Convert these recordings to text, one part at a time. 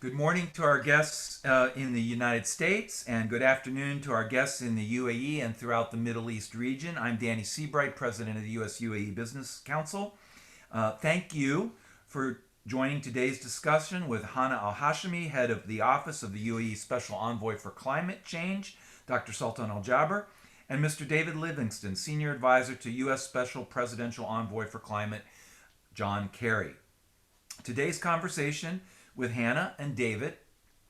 Good morning to our guests in the United States, and good afternoon to our guests in the UAE and throughout the Middle East region. I'm Danny Seabright, President of the U.S.-UAE Business Council. Thank you for joining today's discussion with Hana AlHashimi, Head of the Office of the UAE Special Envoy for Climate Change, Dr. Sultan Al-Jaber, and Mr. David Livingston, Senior Advisor to U.S. Special Presidential Envoy for Climate John Kerry. Today's conversation with Hana and David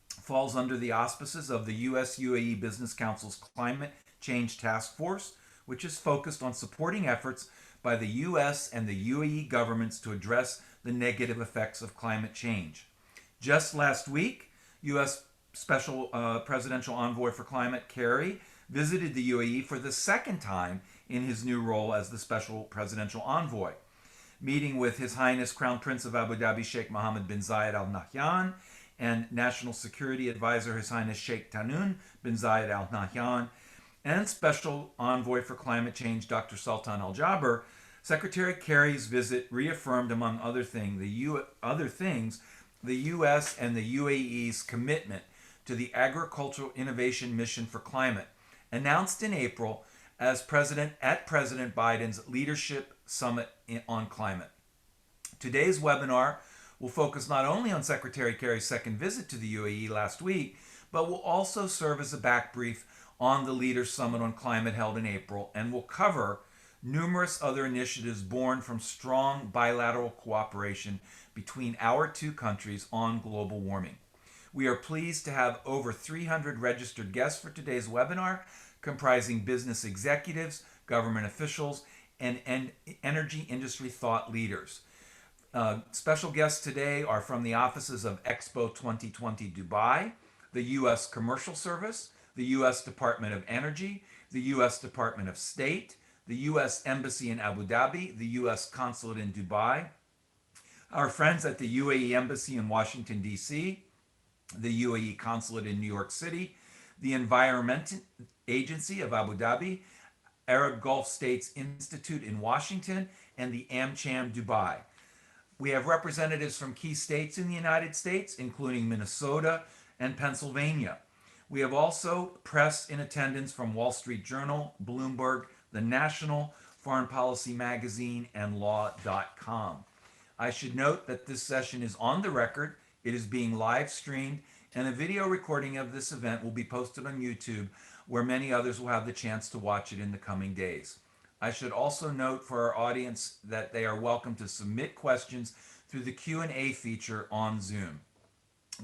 falls under the auspices of the US-UAE Business Council's Climate Change Task Force, which is focused on supporting efforts by the US and the UAE governments to address the negative effects of climate change. Just last week, US Special Presidential Envoy for Climate Kerry visited the UAE for the second time in his new role as the Special Presidential Envoy, meeting with His Highness Crown Prince of Abu Dhabi Sheikh Mohammed bin Zayed Al Nahyan and National Security Advisor His Highness Sheikh Tahnoon bin Zayed Al Nahyan and Special Envoy for Climate Change Dr. Sultan Al-Jaber. Secretary Kerry's visit reaffirmed, among other things, the U.S. and the UAE's commitment to the Agricultural Innovation Mission for Climate, announced in April as President Biden's Leadership Summit on Climate. Today's webinar will focus not only on Secretary Kerry's second visit to the UAE last week, but will also serve as a back brief on the Leaders Summit on Climate held in April, and will cover numerous other initiatives born from strong bilateral cooperation between our two countries on global warming. We are pleased to have over 300 registered guests for today's webinar, comprising business executives, government officials, and energy industry thought leaders. Special guests today are from the offices of Expo 2020 Dubai, the U.S. Commercial Service, the U.S. Department of Energy, the U.S. Department of State, the U.S. Embassy in Abu Dhabi, the U.S. Consulate in Dubai, our friends at the UAE Embassy in Washington, D.C., the UAE Consulate in New York City, the Environment Agency of Abu Dhabi, Arab Gulf States Institute in Washington, and the AmCham Dubai. We have representatives from key states in the United States, including Minnesota and Pennsylvania. We have also press in attendance from Wall Street Journal, Bloomberg, The National, Foreign Policy Magazine, and Law.com. I should note that this session is on the record. It is being live streamed, and a video recording of this event will be posted on YouTube, where many others will have the chance to watch it in the coming days. I should also note for our audience that they are welcome to submit questions through the Q&A feature on Zoom.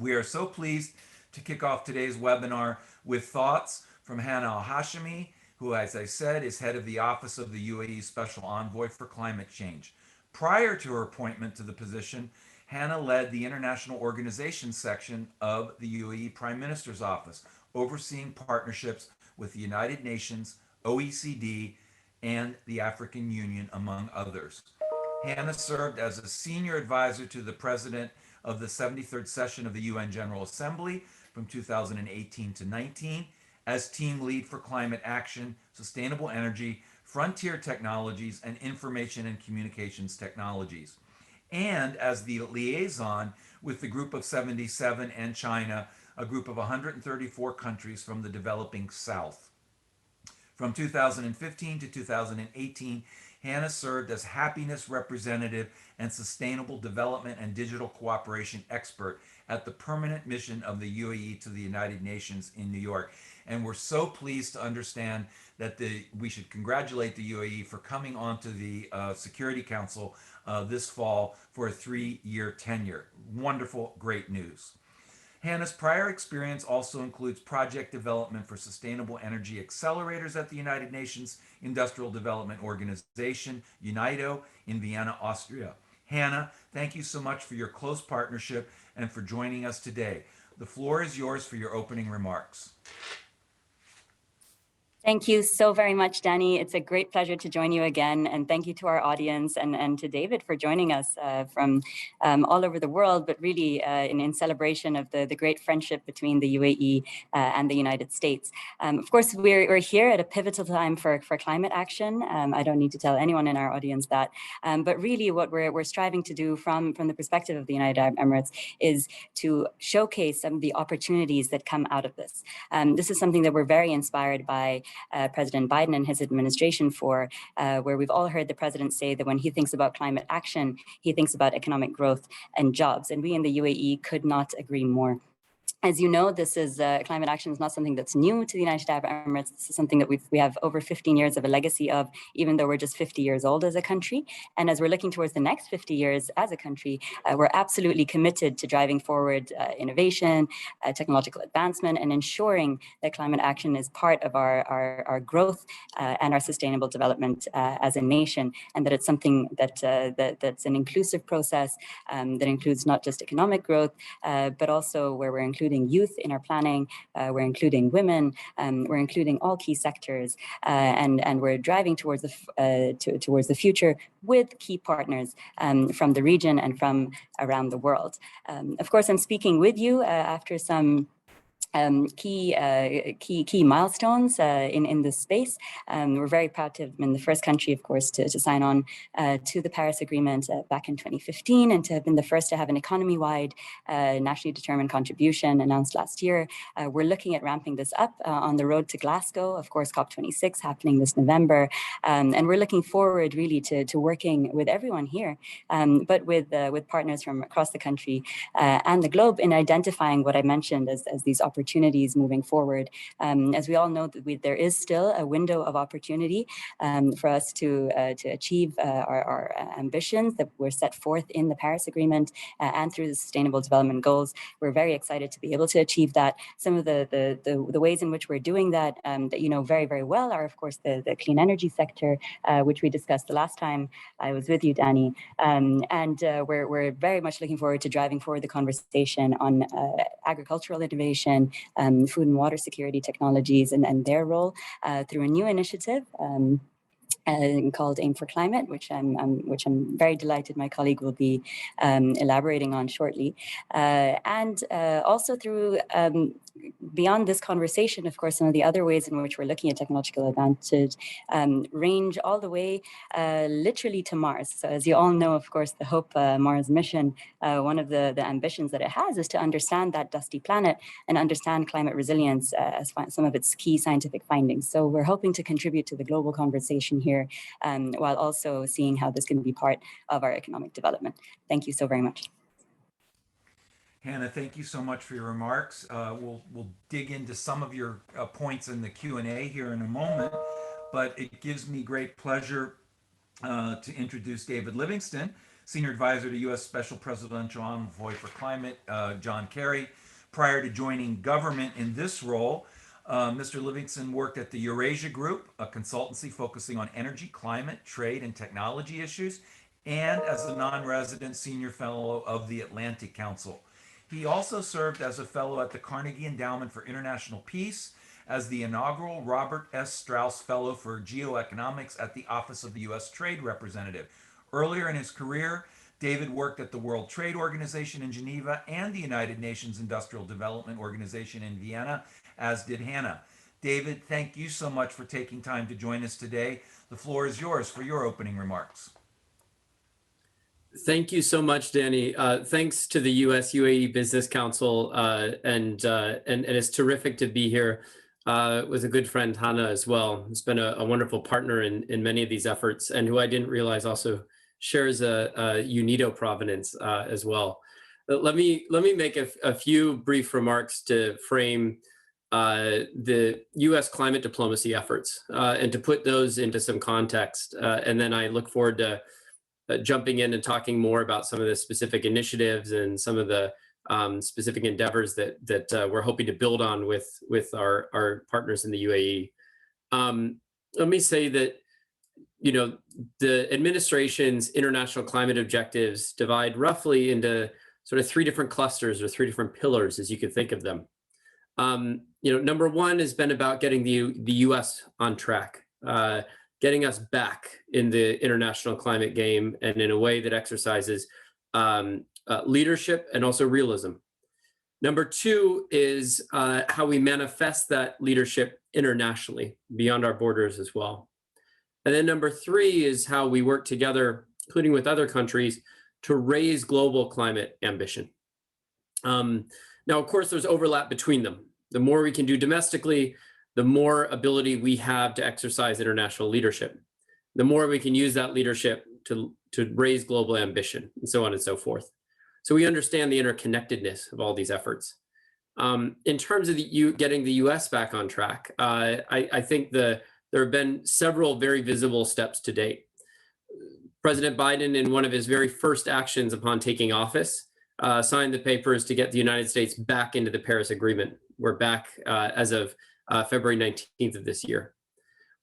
We are so pleased to kick off today's webinar with thoughts from Hana AlHashimi, who, as I said, is head of the Office of the UAE Special Envoy for Climate Change. Prior to her appointment to the position, Hana led the International Organizations section of the UAE Prime Minister's Office, overseeing partnerships with the United Nations, OECD, and the African Union, among others. Hana served as a senior advisor to the president of the 73rd session of the UN General Assembly from 2018 to 19, as team lead for climate action, sustainable energy, frontier technologies, and information and communications technologies, and as the liaison with the Group of 77 and China, a group of 134 countries from the developing South. From 2015 to 2018, Hana served as happiness representative and sustainable development and digital cooperation expert at the permanent mission of the UAE to the United Nations in New York. And we're so pleased to understand that we should congratulate the UAE for coming onto the Security Council this fall for a 3-year tenure. Wonderful, great news. Hana's prior experience also includes project development for sustainable energy accelerators at the United Nations Industrial Development Organization, UNIDO, in Vienna, Austria. Hana, thank you so much for your close partnership and for joining us today. The floor is yours for your opening remarks. Thank you so very much, Danny. It's a great pleasure to join you again. And thank you to our audience and to David for joining us from all over the world, but really in celebration of the great friendship between the UAE and the United States. Of course, we're here at a pivotal time for climate action. I don't need to tell anyone in our audience that. But really what we're striving to do from the perspective of the United Arab Emirates is to showcase some of the opportunities that come out of this. This is something that we're very inspired by President Biden and his administration for, where we've all heard the president say that when he thinks about climate action, he thinks about economic growth and jobs. And we in the UAE could not agree more. As you know, this is climate action is not something that's new to the United Arab Emirates. This is something that we have over 15 years of a legacy of, even though we're just 50 years old as a country. And as we're looking towards the next 50 years as a country, we're absolutely committed to driving forward innovation, technological advancement, and ensuring that climate action is part of our growth and our sustainable development as a nation, and that it's something that's an inclusive process that includes not just economic growth, but also where we're including youth in our planning, we're including women, we're including all key sectors, and we're driving towards the future with key partners from the region and from around the world. Of course, I'm speaking with you after some key milestones in this space. We're very proud to have been the first country, of course, to sign on to the Paris Agreement back in 2015, and to have been the first to have an economy-wide nationally determined contribution announced last year. We're looking at ramping this up on the road to Glasgow, of course, COP26 happening this November, and we're looking forward really to working with everyone here, but with partners from across the country and the globe in identifying what I mentioned as these opportunities moving forward. As we all know, that there is still a window of opportunity for us to achieve our ambitions that were set forth in the Paris Agreement and through the Sustainable Development Goals. We're very excited to be able to achieve that. Some of the ways in which we're doing that that you know very, very well are, of course, the clean energy sector, which we discussed the last time I was with you, Danny. And we're very much looking forward to driving forward the conversation on agricultural innovation, food and water security technologies, and their role through a new initiative called Aim for Climate, which I'm very delighted my colleague will be elaborating on shortly, and also through beyond this conversation, of course, some of the other ways in which we're looking at technological advantage range all the way literally to Mars. So as you all know, of course, the Hope Mars mission, one of the ambitions that it has is to understand that dusty planet and understand climate resilience as some of its key scientific findings. So we're hoping to contribute to the global conversation here, while also seeing how this can be part of our economic development. Thank you so very much. Hana, thank you so much for your remarks. We'll dig into some of your points in the Q&A here in a moment, but it gives me great pleasure to introduce David Livingston, Senior Advisor to U.S. Special Presidential Envoy for Climate John Kerry. Prior to joining government in this role, Mr. Livingston worked at the Eurasia Group, a consultancy focusing on energy, climate, trade, and technology issues, and as a non-resident senior fellow of the Atlantic Council. He also served as a fellow at the Carnegie Endowment for International Peace, as the inaugural Robert S. Strauss Fellow for Geoeconomics at the Office of the U.S. Trade Representative. Earlier in his career, David worked at the World Trade Organization in Geneva and the United Nations Industrial Development Organization in Vienna, as did Hana. David, thank you so much for taking time to join us today. The floor is yours for your opening remarks. Thank you so much, Danny. Thanks to the US-UAE Business Council, and it's terrific to be here with a good friend, Hana, as well. He's been a wonderful partner in many of these efforts, and who I didn't realize also shares a UNIDO provenance as well. But let me make a few brief remarks to frame the U.S. climate diplomacy efforts and to put those into some context, and then I look forward to jumping in and talking more about some of the specific initiatives and some of the specific endeavors that we're hoping to build on with our partners in the UAE. Let me say that, you know, the administration's international climate objectives divide roughly into sort of three different clusters or three different pillars, as you could think of them. Number one has been about getting the U.S. on track, getting us back in the international climate game and in a way that exercises leadership and also realism. Number two is how we manifest that leadership internationally, beyond our borders as well. And then number three is how we work together, including with other countries, to raise global climate ambition. Now, of course, there's overlap between them. The more we can do domestically, the more ability we have to exercise international leadership. The more we can use that leadership to raise global ambition, and so on and so forth. So we understand the interconnectedness of all these efforts. In terms of getting the U.S. back on track, I think there have been several very visible steps to date. President Biden, in one of his very first actions upon taking office, signed the papers to get the United States back into the Paris Agreement. We're back as of February 19th of this year.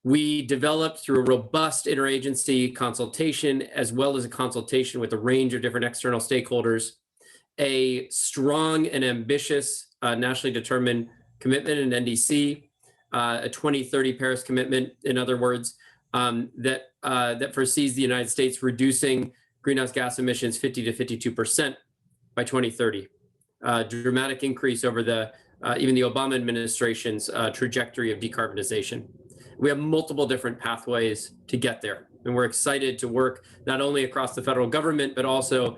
We developed, through a robust interagency consultation, as well as a consultation with a range of different external stakeholders, a strong and ambitious nationally determined commitment in NDC, a 2030 Paris commitment, in other words, that foresees the United States reducing greenhouse gas emissions 50 to 52% by 2030, a dramatic increase over even the Obama administration's trajectory of decarbonization. We have multiple different pathways to get there, and we're excited to work not only across the federal government, but also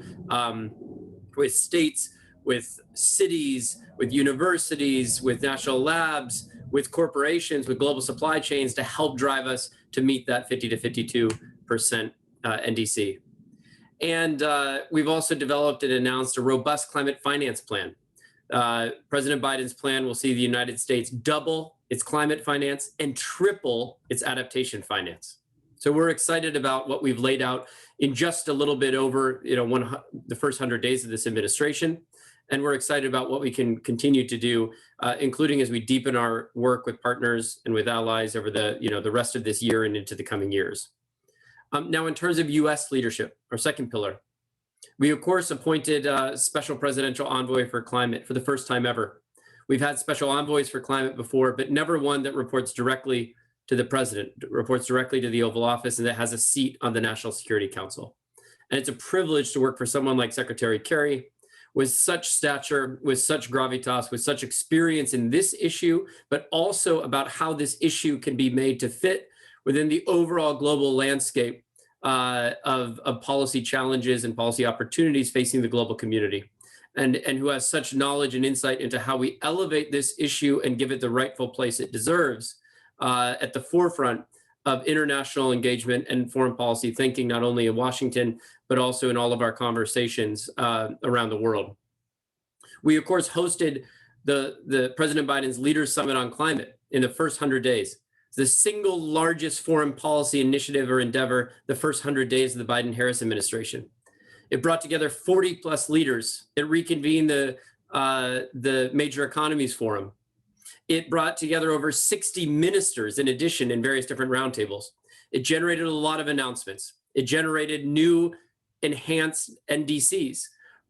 with states, with cities, with universities, with national labs, with corporations, with global supply chains to help drive us to meet that 50 to 52% NDC. And we've also developed and announced a robust climate finance plan. President Biden's plan will see the United States double its climate finance and triple its adaptation finance. So we're excited about what we've laid out in just a little bit over the first 100 days of this administration. And we're excited about what we can continue to do, including as we deepen our work with partners and with allies over the rest of this year and into the coming years. Now, in terms of U.S. leadership, our second pillar, we, of course, appointed a special presidential envoy for climate for the first time ever. We've had special envoys for climate before, but never one that reports directly to the president, reports directly to the Oval Office, and that has a seat on the National Security Council. And it's a privilege to work for someone like Secretary Kerry, with such stature, with such gravitas, with such experience in this issue, but also about how this issue can be made to fit within the overall global landscape of policy challenges and policy opportunities facing the global community, and who has such knowledge and insight into how we elevate this issue and give it the rightful place it deserves at the forefront of international engagement and foreign policy thinking, not only in Washington, but also in all of our conversations around the world. We, of course, hosted the President Biden's Leaders Summit on Climate in the first 100 days. The single largest foreign policy initiative or endeavor the first 100 days of the Biden-Harris administration. It brought together 40 plus leaders. It reconvened the Major Economies Forum. It brought together over 60 ministers in addition in various different roundtables. It generated a lot of announcements. It generated new enhanced NDCs,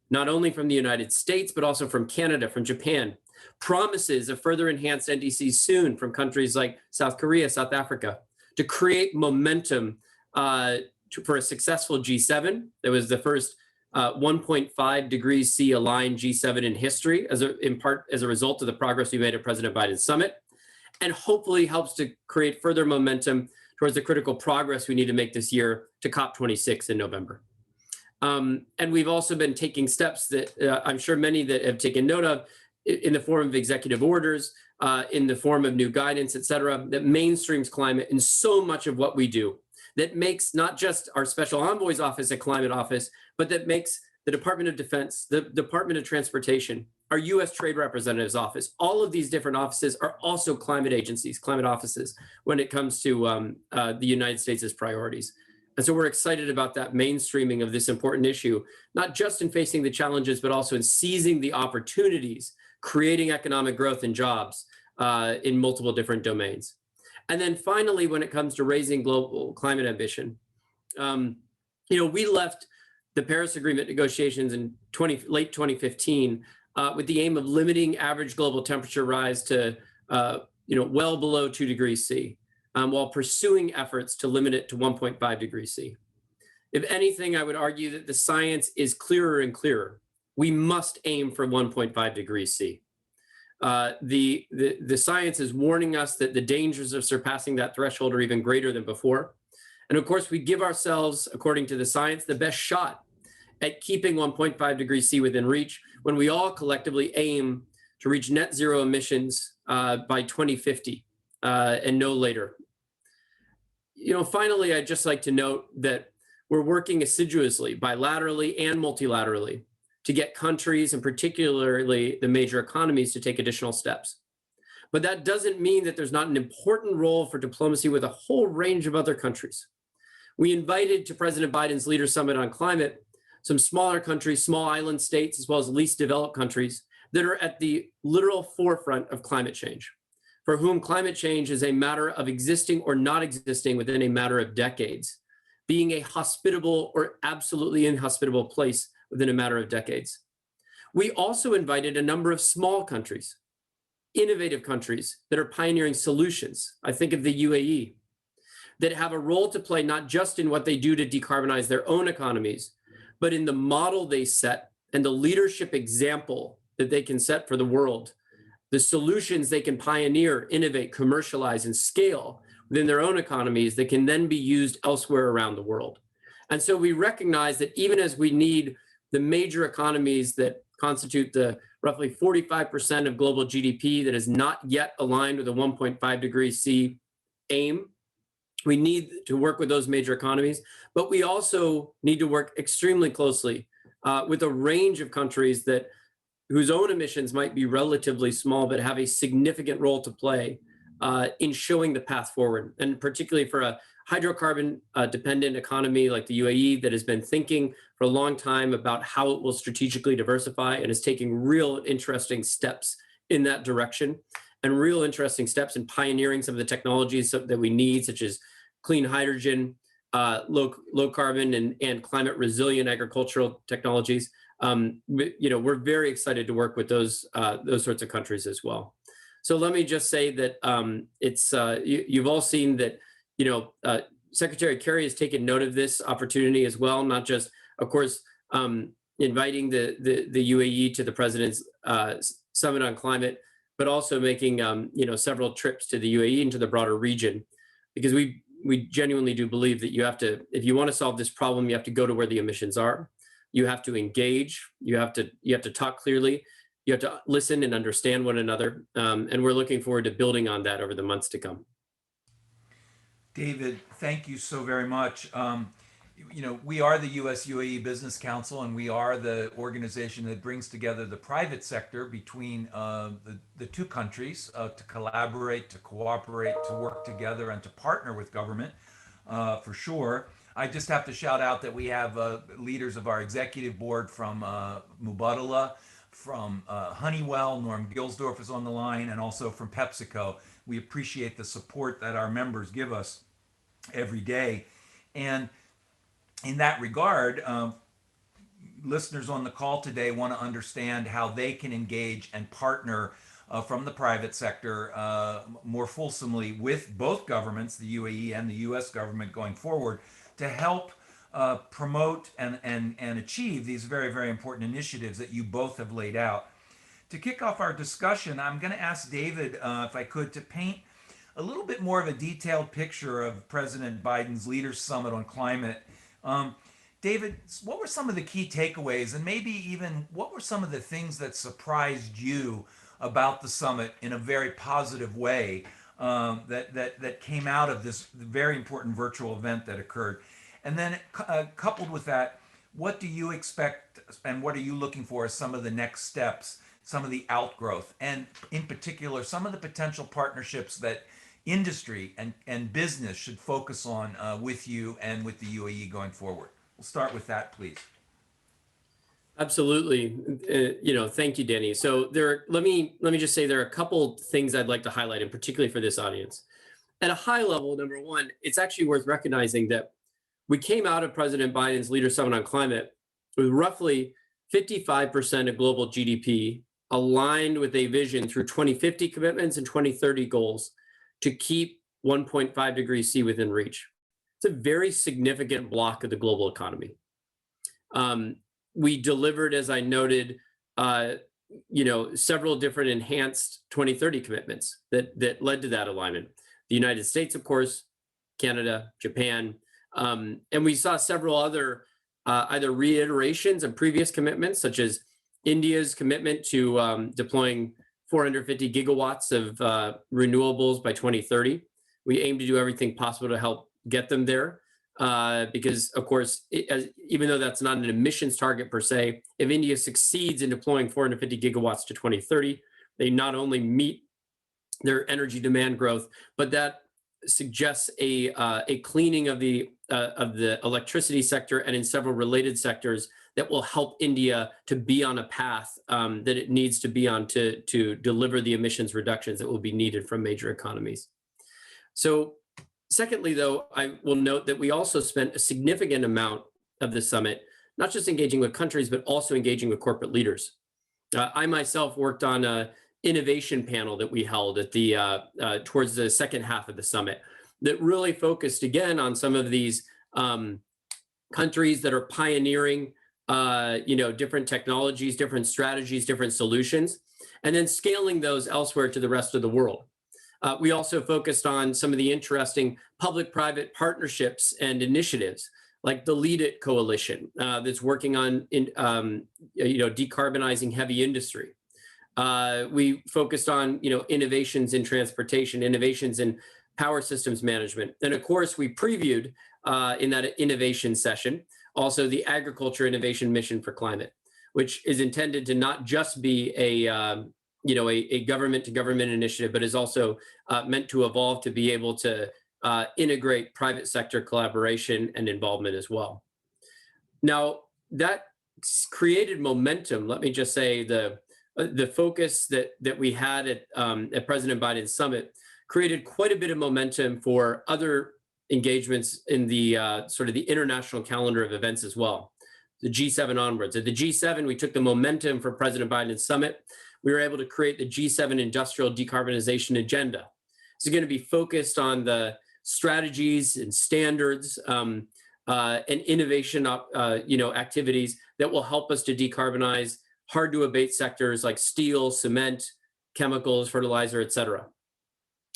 not only from the United States, but also from Canada, from Japan. Promises of further enhanced NDCs soon from countries like South Korea, South Africa, to create momentum for a successful G7. That was the first 1.5 degrees C aligned G7 in history, in part as a result of the progress we made at President Biden's summit, and hopefully helps to create further momentum towards the critical progress we need to make this year to COP26 in November. And we've also been taking steps that I'm sure many that have taken note of in the form of executive orders, in the form of new guidance, et cetera, that mainstreams climate in so much of what we do, that makes not just our special envoy's office a climate office, but that makes the Department of Defense, the Department of Transportation, our U.S. Trade Representative's office, all of these different offices are also climate agencies, climate offices, when it comes to the United States' priorities. And so we're excited about that mainstreaming of this important issue, not just in facing the challenges, but also in seizing the opportunities, creating economic growth and jobs in multiple different domains. And then finally, when it comes to raising global climate ambition, we left the Paris Agreement negotiations in late 2015 with the aim of limiting average global temperature rise to well below 2 degrees C, while pursuing efforts to limit it to 1.5 degrees C. If anything, I would argue that the science is clearer and clearer. We must aim for 1.5 degrees C. The science is warning us that the dangers of surpassing that threshold are even greater than before. And of course, we give ourselves, according to the science, the best shot at keeping 1.5 degrees C within reach when we all collectively aim to reach net zero emissions by 2050 and no later. Finally, I'd just like to note that we're working assiduously, bilaterally and multilaterally, to get countries, and particularly the major economies, to take additional steps. But that doesn't mean that there's not an important role for diplomacy with a whole range of other countries. We invited to President Biden's Leaders Summit on Climate some smaller countries, small island states, as well as least developed countries that are at the literal forefront of climate change, for whom climate change is a matter of existing or not existing within a matter of decades, being a hospitable or absolutely inhospitable place within a matter of decades. We also invited a number of small countries, innovative countries that are pioneering solutions. I think of the UAE, that have a role to play not just in what they do to decarbonize their own economies, but in the model they set and the leadership example that they can set for the world, the solutions they can pioneer, innovate, commercialize, and scale within their own economies that can then be used elsewhere around the world. And so we recognize that even as we need the major economies that constitute the roughly 45% of global GDP that is not yet aligned with a 1.5 degrees C aim, we need to work with those major economies, but we also need to work extremely closely with a range of countries whose own emissions might be relatively small, but have a significant role to play in showing the path forward. And particularly for a hydrocarbon dependent economy like the UAE that has been thinking for a long time about how it will strategically diversify and is taking real interesting steps in that direction, and real interesting steps in pioneering some of the technologies that we need, such as clean hydrogen, low carbon and climate resilient agricultural technologies. We're very excited to work with those sorts of countries as well. So let me just say that you've all seen that Secretary Kerry has taken note of this opportunity as well, not just, of course, inviting the UAE to the President's Summit on Climate, but also making several trips to the UAE and to the broader region, because we genuinely do believe that if you want to solve this problem, you have to go to where the emissions are. You have to engage. You have to talk clearly. You have to listen and understand one another. And we're looking forward to building on that over the months to come. David, thank you so very much. We are the US-UAE Business Council, and we are the organization that brings together the private sector between the two countries to collaborate, to cooperate, to work together, and to partner with government, for sure. I just have to shout out that we have leaders of our executive board from Mubadala, from Honeywell. Norm Gilsdorf is on the line, and also from PepsiCo. We appreciate the support that our members give us every day. And in that regard, listeners on the call today want to understand how they can engage and partner from the private sector more fulsomely with both governments, the UAE and the US government, going forward to help promote and achieve these very, very important initiatives that you both have laid out. To kick off our discussion, I'm going to ask David, if I could, to paint a little bit more of a detailed picture of President Biden's Leaders Summit on Climate. David, what were some of the key takeaways, and maybe even what were some of the things that surprised you about the summit in a very positive way that came out of this very important virtual event that occurred? And then coupled with that, what do you expect and what are you looking for as some of the next steps, some of the outgrowth, and in particular, some of the potential partnerships that industry and business should focus on with you and with the UAE going forward? We'll start with that, please. Absolutely. Thank you, Danny. So let me just say there are a couple things I'd like to highlight, and particularly for this audience. At a high level, number one, it's actually worth recognizing that we came out of President Biden's Leaders Summit on Climate with roughly 55% of global GDP aligned with a vision through 2050 commitments and 2030 goals to keep 1.5 degrees C within reach. It's a very significant block of the global economy. We delivered, as I noted, several different enhanced 2030 commitments that led to that alignment. The United States, of course, Canada, Japan, and we saw several other either reiterations of previous commitments, such as India's commitment to deploying 450 gigawatts of renewables by 2030. We aim to do everything possible to help get them there. Because, of course, even though that's not an emissions target per se, if India succeeds in deploying 450 gigawatts to 2030, they not only meet their energy demand growth, but that suggests a cleaning of the electricity sector and in several related sectors that will help India to be on a path that it needs to be on to deliver the emissions reductions that will be needed from major economies. So, secondly, though, I will note that we also spent a significant amount of the summit, not just engaging with countries, but also engaging with corporate leaders. I myself worked on an innovation panel that we held at the towards the second half of the summit that really focused, again, on some of these countries that are pioneering, different technologies, different strategies, different solutions, and then scaling those elsewhere to the rest of the world. We also focused on some of the interesting public-private partnerships and initiatives, like the Lead It Coalition that's working on decarbonizing heavy industry. We focused on innovations in transportation, innovations in power systems management, and of course we previewed in that innovation session also the Agriculture Innovation Mission for Climate, which is intended to not just be a government-to-government initiative, but is also meant to evolve to be able to integrate private sector collaboration and involvement as well. Now, that created momentum. Let me just say the focus that we had at President Biden's summit created quite a bit of momentum for other engagements in the sort of the international calendar of events as well, the G7 onwards. At the G7, we took the momentum for President Biden's summit. We were able to create the G7 Industrial Decarbonization Agenda. It's going to be focused on the strategies and standards and innovation activities that will help us to decarbonize hard to abate sectors like steel, cement, chemicals, fertilizer, et cetera.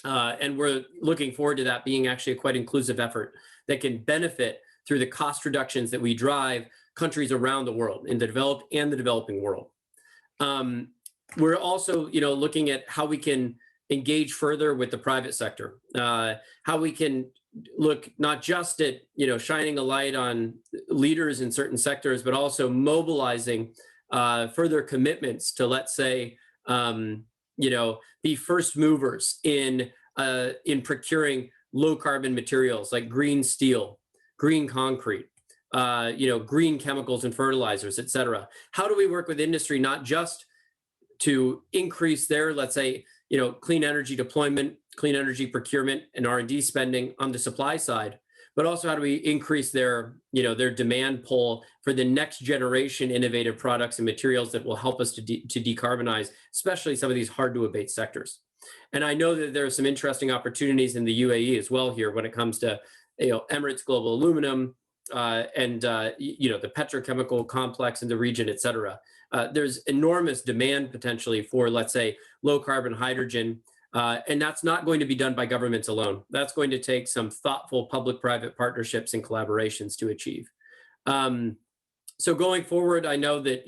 And we're looking forward to that being actually a quite inclusive effort that can benefit through the cost reductions that we drive countries around the world, in the developed and the developing world. We're also, looking at how we can engage further with the private sector, how we can look not just at, shining a light on leaders in certain sectors, but also mobilizing further commitments to, let's say, be first movers in procuring low carbon materials like green steel, green concrete, green chemicals and fertilizers, et cetera. How do we work with industry not just to increase their, let's say, clean energy deployment, clean energy procurement, and R&D spending on the supply side, but also how do we increase their demand pull for the next generation innovative products and materials that will help us to decarbonize, especially some of these hard to abate sectors. And I know that there are some interesting opportunities in the UAE as well here when it comes to Emirates Global Aluminum and the petrochemical complex in the region, et cetera. There's enormous demand potentially for, let's say, low carbon hydrogen, and that's not going to be done by governments alone. That's going to take some thoughtful public-private partnerships and collaborations to achieve. So going forward, I know that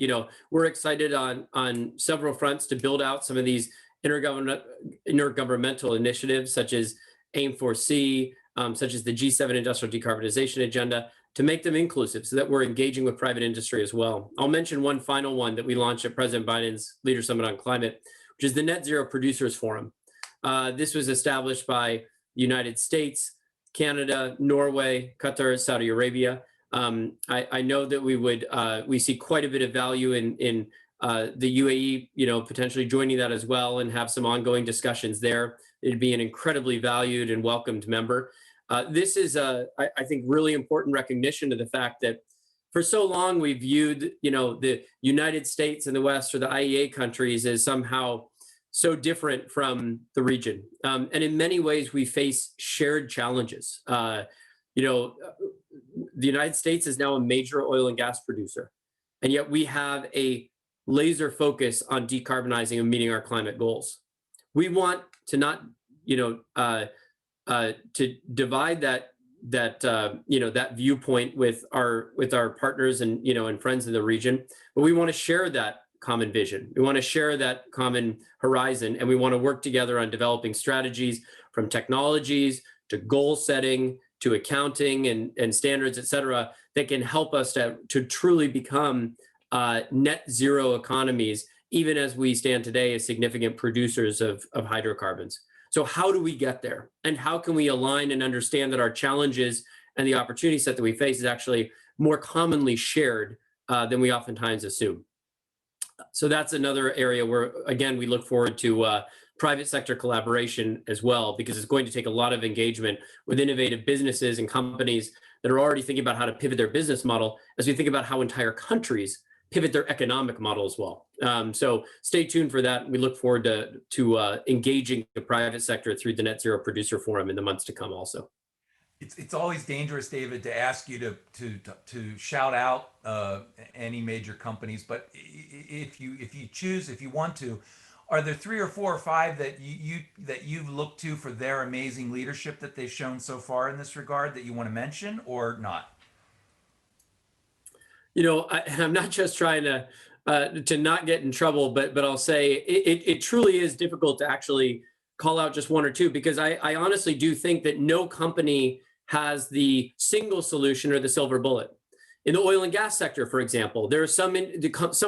we're excited on several fronts to build out some of these intergovernmental initiatives, such as AIM4C, such as the G7 Industrial Decarbonization Agenda, to make them inclusive so that we're engaging with private industry as well. I'll mention one final one that we launched at President Biden's Leader Summit on Climate, which is the Net Zero Producers Forum. This was established by the United States, Canada, Norway, Qatar, Saudi Arabia. I know that we see quite a bit of value in the UAE, potentially joining that as well and have some ongoing discussions there. It'd be an incredibly valued and welcomed member. This is I think, really important recognition of the fact that For so long, we viewed, the United States and the West or the IEA countries as somehow so different from the region. And in many ways, we face shared challenges. The United States is now a major oil and gas producer, and yet we have a laser focus on decarbonizing and meeting our climate goals. We want to not, to divide that viewpoint with our partners and friends in the region, but we want to share that common vision. We want to share that common horizon, and we want to work together on developing strategies, from technologies to goal setting to accounting and standards, et cetera, that can help us to truly become net zero economies, even as we stand today as significant producers of hydrocarbons. So how do we get there? And how can we align and understand that our challenges and the opportunity set that we face is actually more commonly shared than we oftentimes assume? So that's another area where, again, we look forward to private sector collaboration as well, because it's going to take a lot of engagement with innovative businesses and companies that are already thinking about how to pivot their business model, as we think about how entire countries pivot their economic model as well. So stay tuned for that. We look forward to engaging the private sector through the Net Zero Producer Forum in the months to come also. It's always dangerous, David, to ask you to shout out any major companies, but if you want to, are there 3 or 4 or 5 that you've looked to for their amazing leadership that they've shown so far in this regard that you want to mention, or not? I'm not just trying to not get in trouble, but I'll say it truly is difficult to actually call out just 1 or 2, because I honestly do think that no company has the single solution or the silver bullet. In the oil and gas sector, for example, there are some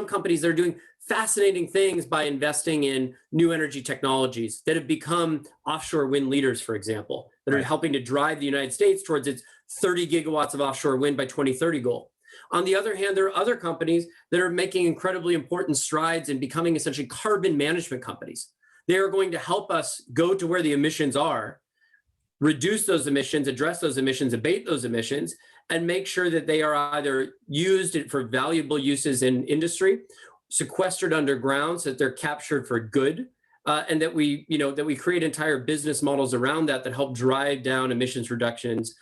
companies that are doing fascinating things by investing in new energy technologies that have become offshore wind leaders, for example, that are helping to drive the United States towards its 30 gigawatts of offshore wind by 2030 goal. On the other hand, there are other companies that are making incredibly important strides in becoming essentially carbon management companies. They are going to help us go to where the emissions are, reduce those emissions, address those emissions, abate those emissions, and make sure that they are either used for valuable uses in industry, sequestered underground so that they're captured for good, and that we create entire business models around that help drive down emissions reductions,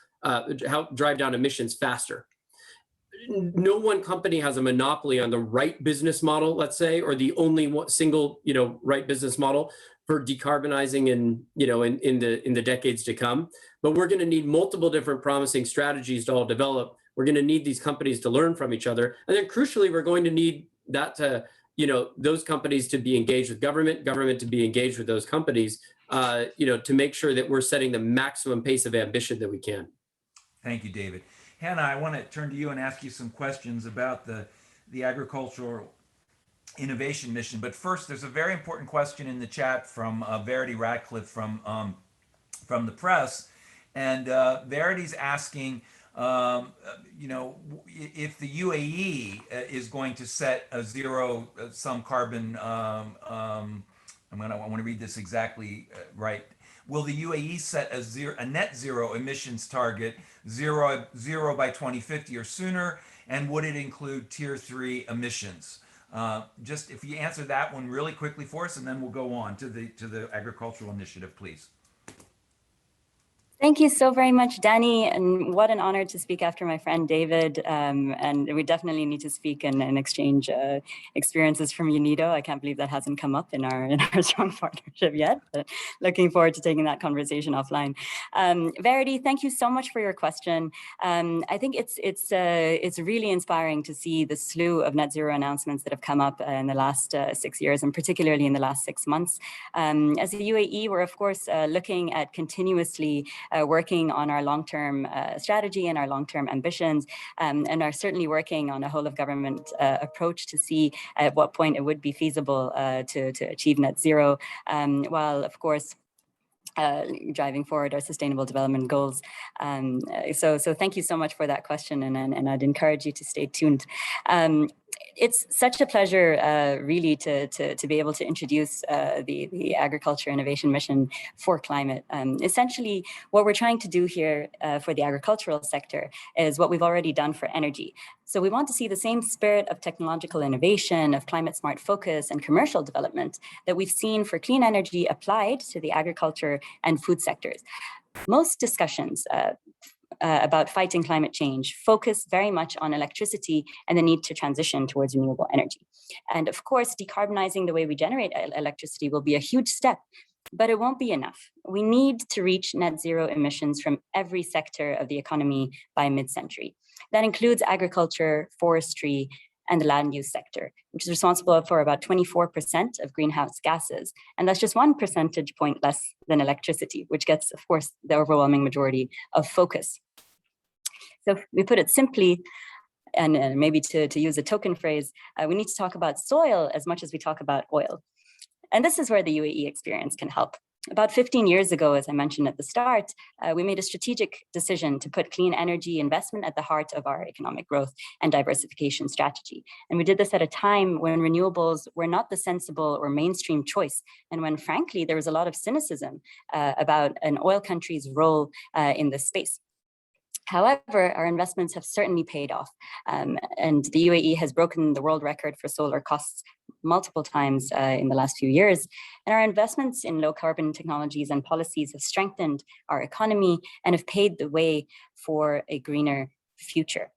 help drive down emissions faster. No one company has a monopoly on the right business model, let's say, or the only single, right business model for decarbonizing in the decades to come. But we're going to need multiple different promising strategies to all develop. We're going to need these companies to learn from each other, and then crucially, we're going to need that to, those companies to be engaged with government to be engaged with those companies, to make sure that we're setting the maximum pace of ambition that we can. Thank you, David. Hana, I want to turn to you and ask you some questions about the agricultural innovation mission. But first, there's a very important question in the chat from Verity Radcliffe from the press, and Verity's asking, if the UAE is going to set a zero sum carbon. I want to read this exactly right. Will the UAE set a net zero emissions target, zero by 2050 or sooner? And would it include tier 3 emissions? Just if you answer that one really quickly for us, and then we'll go on to the agricultural initiative, please. Thank you so very much, Danny, and what an honor to speak after my friend David. And we definitely need to speak and exchange experiences from UNIDO. I can't believe that hasn't come up in our strong partnership yet, but looking forward to taking that conversation offline. Verity, thank you so much for your question. I think it's really inspiring to see the slew of net zero announcements that have come up in the last 6 years, and particularly in the last 6 months. As the UAE, we're of course looking at continuously working on our long-term strategy and our long-term ambitions, and are certainly working on a whole of government approach to see at what point it would be feasible to achieve net zero, while of course driving forward our sustainable development goals. So thank you so much for that question, and I'd encourage you to stay tuned. It's such a pleasure, really, to be able to introduce the Agriculture Innovation Mission for Climate. Essentially, what we're trying to do here for the agricultural sector is what we've already done for energy. So we want to see the same spirit of technological innovation, of climate smart focus and commercial development that we've seen for clean energy applied to the agriculture and food sectors. Most discussions about fighting climate change focus very much on electricity and the need to transition towards renewable energy. And of course, decarbonizing the way we generate electricity will be a huge step, but it won't be enough. We need to reach net zero emissions from every sector of the economy by mid-century. That includes agriculture, forestry, and the land use sector, which is responsible for about 24% of greenhouse gases. And that's just 1 percentage point less than electricity, which gets, of course, the overwhelming majority of focus. So if we put it simply, and maybe to use a token phrase, we need to talk about soil as much as we talk about oil. And this is where the UAE experience can help. About 15 years ago, as I mentioned at the start, we made a strategic decision to put clean energy investment at the heart of our economic growth and diversification strategy. And we did this at a time when renewables were not the sensible or mainstream choice, and when, frankly, there was a lot of cynicism about an oil country's role in this space. However, our investments have certainly paid off, and the UAE has broken the world record for solar costs multiple times in the last few years. And our investments in low carbon technologies and policies have strengthened our economy and have paved the way for a greener future.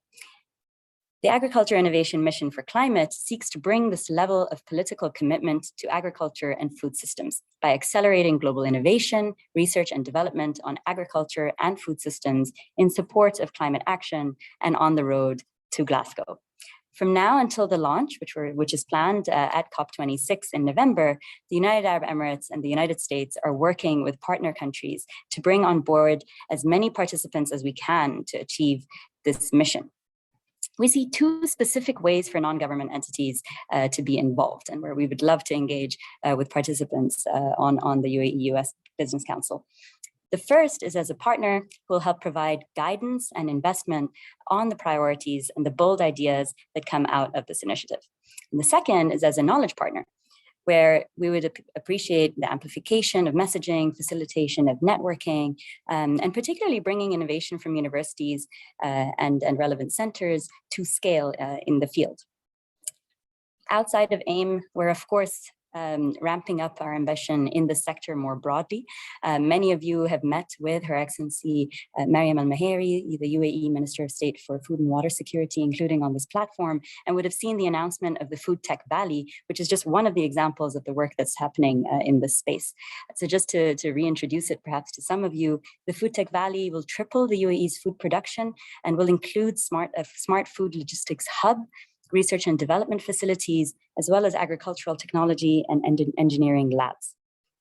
The Agriculture Innovation Mission for Climate seeks to bring this level of political commitment to agriculture and food systems by accelerating global innovation, research and development on agriculture and food systems in support of climate action and on the road to Glasgow. From now until the launch, which is planned at COP26 in November, the United Arab Emirates and the United States are working with partner countries to bring on board as many participants as we can to achieve this mission. We see 2 specific ways for non-government entities to be involved, and where we would love to engage with participants on the UAE-US Business Council. The first is as a partner who will help provide guidance and investment on the priorities and the bold ideas that come out of this initiative. And the second is as a knowledge partner, where we would appreciate the amplification of messaging, facilitation of networking, and particularly bringing innovation from universities and relevant centers to scale in the field. Outside of AIM, we're of course ramping up our ambition in the sector more broadly. Many of you have met with Her Excellency Mariam Al-Maheri, the UAE Minister of State for Food and Water Security, including on this platform, and would have seen the announcement of the Food Tech Valley, which is just one of the examples of the work that's happening in this space. So just to reintroduce it perhaps to some of you, the Food Tech Valley will triple the UAE's food production and will include smart food logistics hub, research and development facilities, as well as agricultural technology and engineering labs.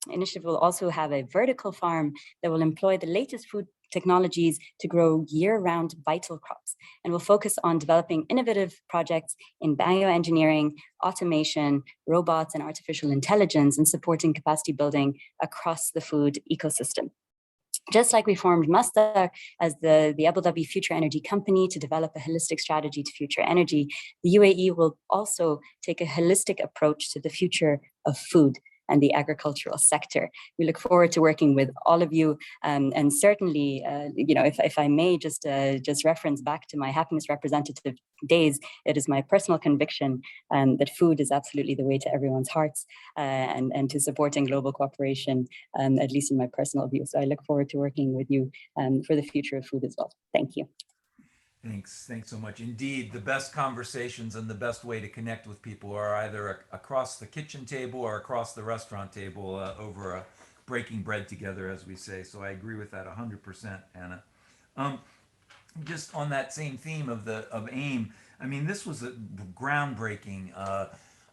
The initiative will also have a vertical farm that will employ the latest food technologies to grow year-round vital crops, and will focus on developing innovative projects in bioengineering, automation, robots, and artificial intelligence, and supporting capacity building across the food ecosystem. Just like we formed Masdar as the Abu Dhabi Future Energy Company to develop a holistic strategy to future energy, the UAE will also take a holistic approach to the future of food and the agricultural sector. We look forward to working with all of you, and certainly, if I may just reference back to my happiness representative days, it is my personal conviction that food is absolutely the way to everyone's hearts and to supporting global cooperation, at least in my personal view. So I look forward to working with you for the future of food as well. Thank you. Thanks so much. Indeed, the best conversations and the best way to connect with people are either across the kitchen table or across the restaurant table over breaking bread together, as we say. So I agree with that 100%, Hana. Just on that same theme of AIM, I mean, this was a groundbreaking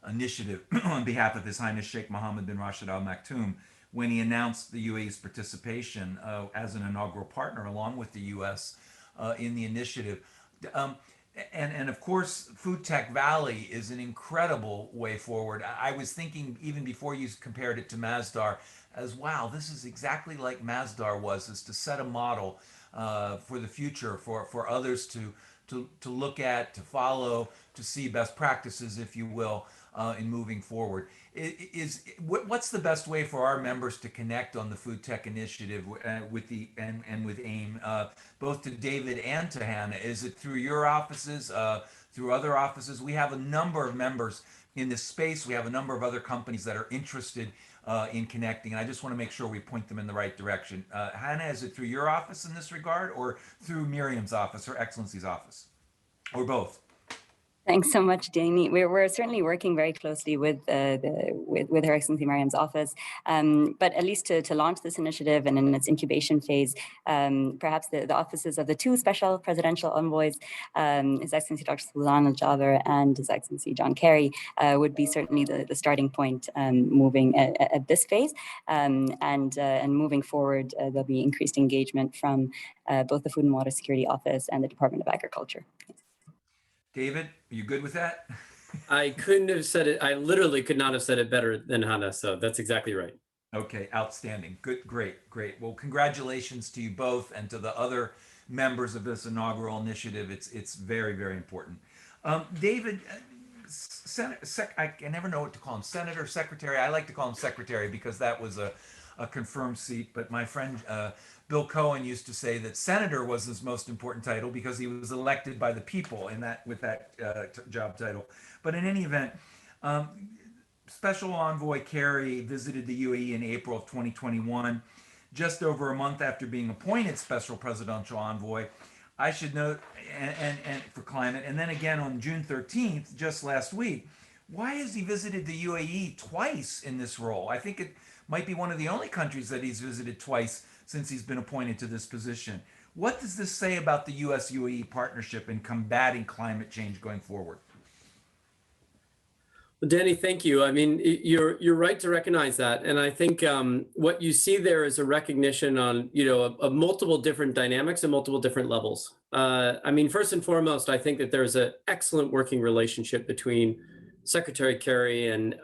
initiative on behalf of His Highness Sheikh Mohammed bin Rashid Al Maktoum when he announced the UAE's participation as an inaugural partner along with the U.S. In the initiative. And of course, Food Tech Valley is an incredible way forward. I was thinking, even before you compared it to Masdar, as wow, this is exactly like Masdar was, is to set a model for the future for others to look at, to follow, to see best practices, if you will, in moving forward. What's the best way for our members to connect on the Food Tech Initiative with the and with AIM, both to David and to Hana? Is it through your offices, through other offices? We have a number of members in this space. We have a number of other companies that are interested in connecting, and I just want to make sure we point them in the right direction. Hana, is it through your office in this regard, or through Miriam's office, Her Excellency's office, or both? Thanks so much, Danny. We're certainly working very closely with with Her Excellency Mariam's office, but at least to launch this initiative and in its incubation phase, perhaps the offices of the two special presidential envoys, His Excellency Dr. Hana AlJaber and His Excellency John Kerry, would be certainly the starting point moving at this phase, and moving forward, there'll be increased engagement from both the Food and Water Security Office and the Department of Agriculture. David, are you good with that? I couldn't have said it. I literally could not have said it better than Hana. So that's exactly right. Okay, outstanding. Good, great, great. Well, congratulations to you both and to the other members of this inaugural initiative. It's very, very important. David, I never know what to call him, Senator, Secretary. I like to call him Secretary because that was a confirmed seat. But my friend Bill Cohen used to say that Senator was his most important title because he was elected by the people with that job title. But in any event, Special Envoy Kerry visited the UAE in April of 2021, just over a month after being appointed Special Presidential Envoy. I should note, and for climate, and then again on June 13th, just last week. Why has he visited the UAE twice in this role? I think it might be one of the only countries that he's visited twice since he's been appointed to this position. What does this say about the U.S.-UAE partnership in combating climate change going forward? Well, Danny, thank you. I mean, you're right to recognize that, and I think what you see there is a recognition on of multiple different dynamics and multiple different levels. I mean, first and foremost, I think that there's an excellent working relationship between Secretary Kerry and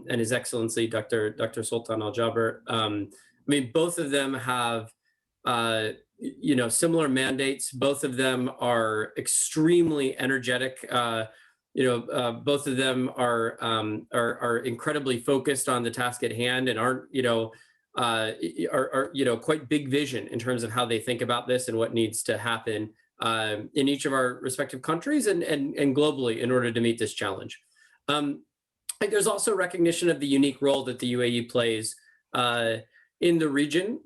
His Excellency Dr. Sultan AlJaber. I mean, both of them have similar mandates. Both of them are extremely energetic. Both of them are incredibly focused on the task at hand and are quite big vision in terms of how they think about this and what needs to happen in each of our respective countries and globally in order to meet this challenge. I think there's also recognition of the unique role that the UAE plays in the region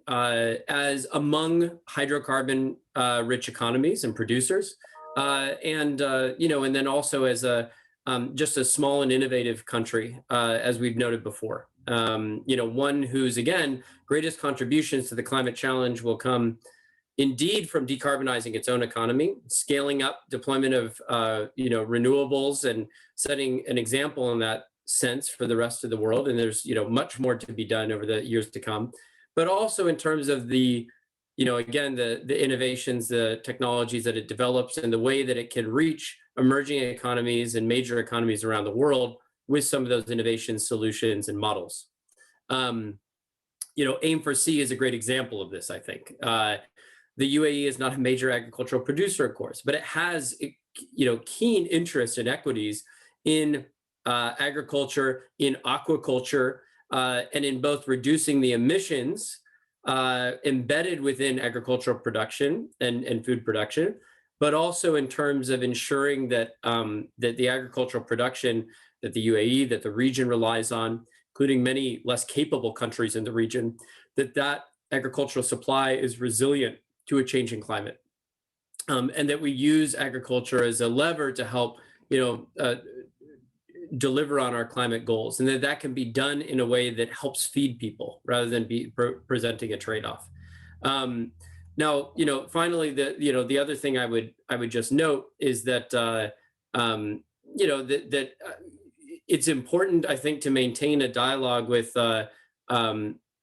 as among hydrocarbon rich economies and producers. And then also as just a small and innovative country, as we've noted before. One whose, again, greatest contributions to the climate challenge will come indeed from decarbonizing its own economy, scaling up deployment of renewables and setting an example in that sense for the rest of the world. And there's much more to be done over the years to come, but also in terms of the again, the innovations, the technologies that it develops and the way that it can reach emerging economies and major economies around the world with some of those innovations, solutions, and models. AIM4C is a great example of this, I think. The UAE is not a major agricultural producer, of course, but it has, keen interest and equities in agriculture, in aquaculture, and in both reducing the emissions embedded within agricultural production and food production, but also in terms of ensuring that that the agricultural production that the UAE, that the region relies on, including many less capable countries in the region, that agricultural supply is resilient to a changing climate, and that we use agriculture as a lever to help deliver on our climate goals, and that can be done in a way that helps feed people rather than be presenting a trade-off. Now, finally, the other thing I would just note is that it's important, I think, to maintain a dialogue with